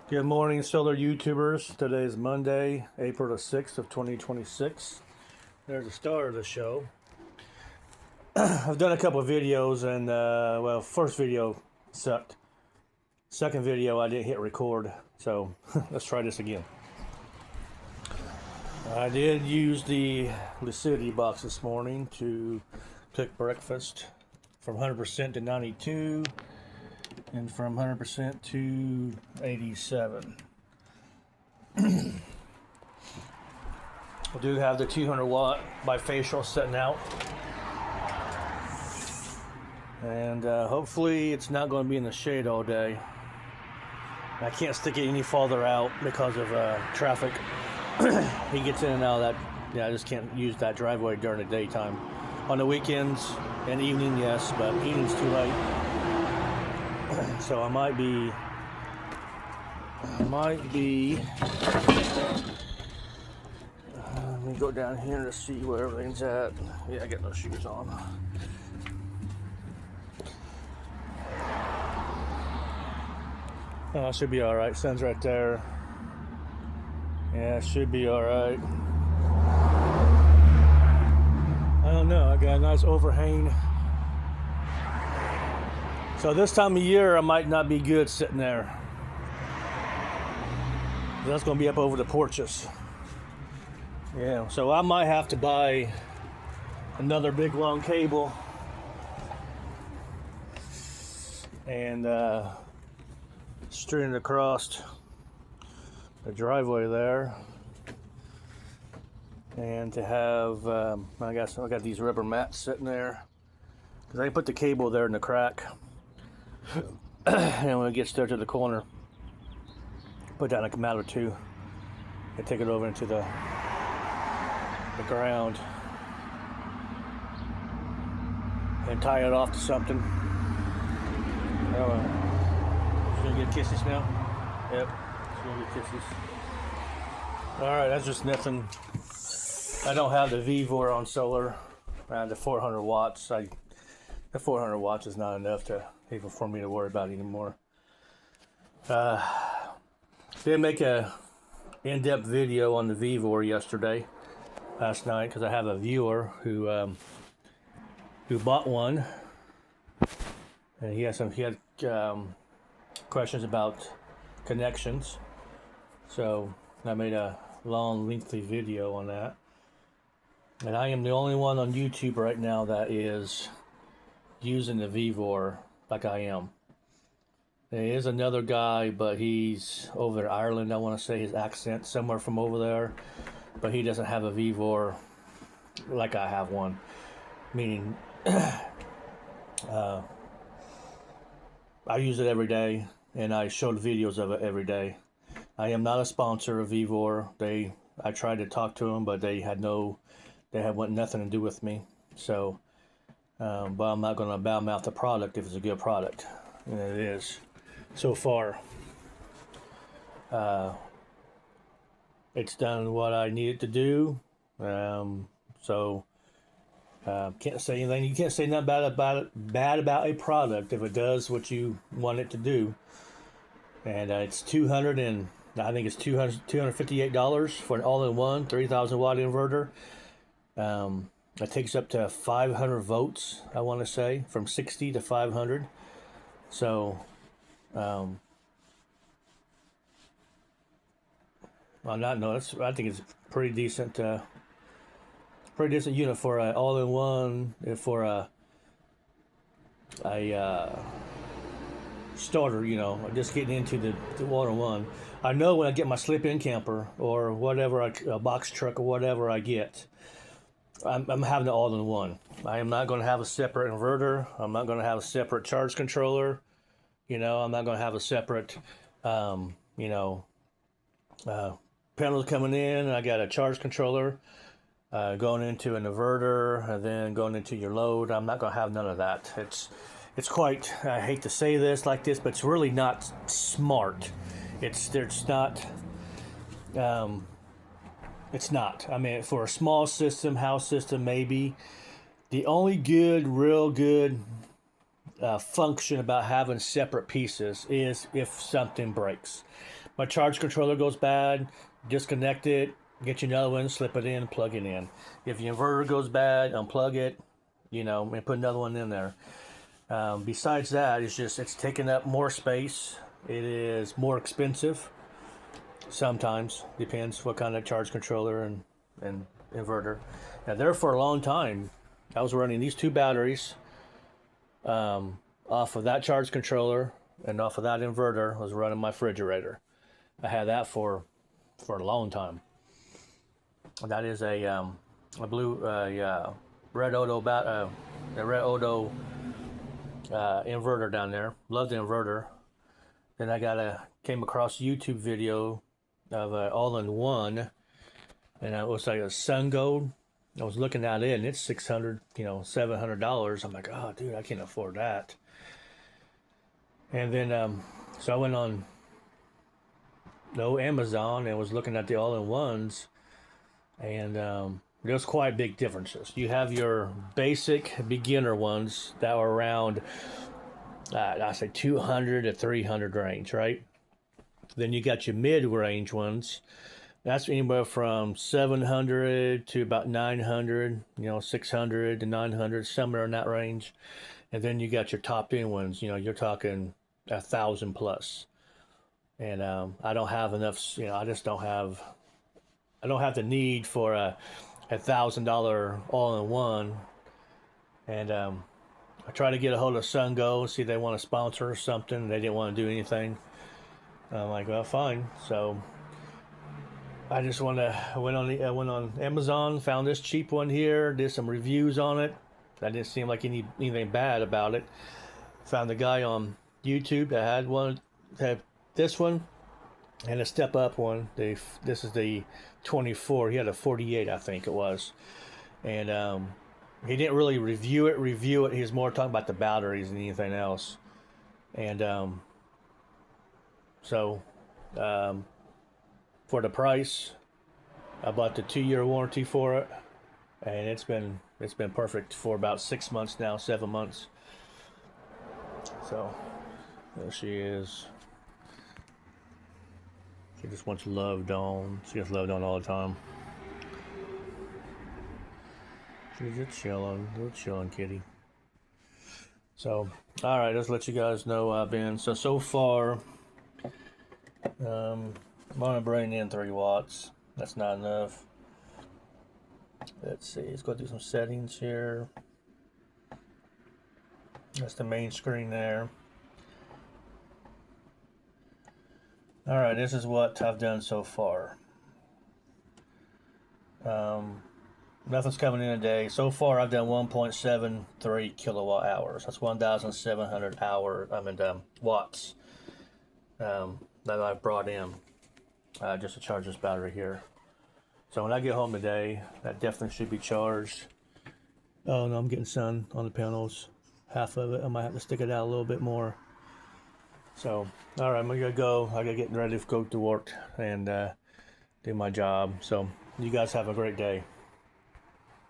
Good morning, solar YouTubers. Today is Monday, April the 6th of 2026. There's the star of the show. I've done a couple of videos and, well, first video sucked. Second video, I didn't hit record. So let's try this again. I did use the Lucidity box this morning to cook breakfast from 100% to 92 and from 100% to 87. I do have the 200 watt bifacial setting out, and hopefully it's not going to be in the shade all day. I can't stick it any farther out because of traffic. He gets in and out of that. Yeah, I just can't use that driveway during the daytime. On the weekends and evening, yes, but evening's too late. So I might be let me go down here to see where everything's at. Yeah, I got no shoes on. Oh, it should be all right. Sun's right there. Yeah, it should be all right. I don't know. I got a nice overhang. So this time of year, I might not be good sitting there. That's going to be up over the porches. Yeah, so I might have to buy another big long cable and string it across the driveway there. And to have, I got these rubber mats sitting there because I can put the cable there in the crack. And when it gets there to the corner, put down like a mat or two and take it over into the ground and tie it off to something. She's gonna get kisses now. Yep, she's gonna get kisses. All right, that's just nothing. I don't have the VEVOR on solar. The 400 watts. The 400 watts is not enough to even for me to worry about anymore. Did make a in-depth video on the VEVOR last night, because I have a viewer who bought one, and he had questions about connections. So I made a long, lengthy video on that. And I am the only one on YouTube right now that is using the VEVOR like I am. There is another guy, but he's over in Ireland. I want to say his accent somewhere from over there, but he doesn't have a VEVOR like I have one. Meaning, I use it every day, and I showed videos of it every day. I am not a sponsor of VEVOR. I tried to talk to them, but they had nothing to do with me. So, but I'm not going to badmouth the product if it's a good product, and it is. So far, it's done what I needed to do. So can't say anything. You can't say nothing bad about a product if it does what you want it to do. And it's $258 for an all-in-one 3,000 watt inverter. It takes up to 500 volts. I want to say from 60 to 500. So. On that note, I think it's pretty decent unit for an all-in-one, for a starter. Just getting into the all-in-one. I know when I get my slip-in camper or whatever, a box truck or whatever I get, I'm having the all-in-one. I am not going to have a separate inverter. I'm not going to have a separate charge controller. I'm not going to have a separate, panels coming in. I got a charge controller going into an inverter and then going into your load. I'm not going to have none of that. It's quite, I hate to say this like this, but it's really not smart. It's not. I mean, for a small system, house system, maybe. The only real good function about having separate pieces is if something breaks. My charge controller goes bad, disconnect it, get you another one, slip it in, plug it in. If your inverter goes bad, unplug it, and put another one in there. Besides that, it's taking up more space. It is more expensive. Sometimes depends what kind of charge controller and inverter. Now there for a long time, I was running these two batteries off of that charge controller and off of that inverter. I was running my refrigerator. I had that for a long time. That is a blue Red Odo inverter down there. Love the inverter. Then I came across a YouTube video of an all-in-one, and it was like a SunGold. I was looking at it, and it's $600, $700. I'm like, oh, dude, I can't afford that. And then, so I went on Amazon and was looking at the all-in-ones, and there's quite big differences. You have your basic beginner ones that are around, I say 200 to 300 range, right? Then you got your mid-range ones. That's anywhere from 700 to about 900, 600 to 900, somewhere in that range. And then you got your top-end ones. You're talking 1,000 plus. And I don't have enough. I don't have the need for a $1,000 all-in-one. And I tried to get a hold of SunGold, see if they want to sponsor or something. They didn't want to do anything. I'm like, well, fine. So I went on Amazon, found this cheap one here, did some reviews on it. That didn't seem like anything bad about it. Found a guy on YouTube that had this one and a step up one. This is the 24. He had a 48, I think it was. And he didn't really review it. He was more talking about the batteries than anything else. And so for the price, I bought the 2-year warranty for it, and it's been perfect for about 6 months now, 7 months. So there she is. She just wants loved on. She gets loved on all the time. She's a little chilling kitty. So, all right, let's let you guys know I've been. So far, I'm gonna bring in 3 watts. That's not enough. Let's see. Let's go do some settings here. That's the main screen there. All right, this is what I've done so far. Nothing's coming in a day. So far, I've done 1.73 kilowatt hours. That's 1,700 watts that I've brought in just to charge this battery here. So when I get home today, that definitely should be charged. Oh no, I'm getting sun on the panels. Half of it. I might have to stick it out a little bit more. So, all right, I'm gonna go. I gotta get ready to go to work and do my job. So, you guys have a great day.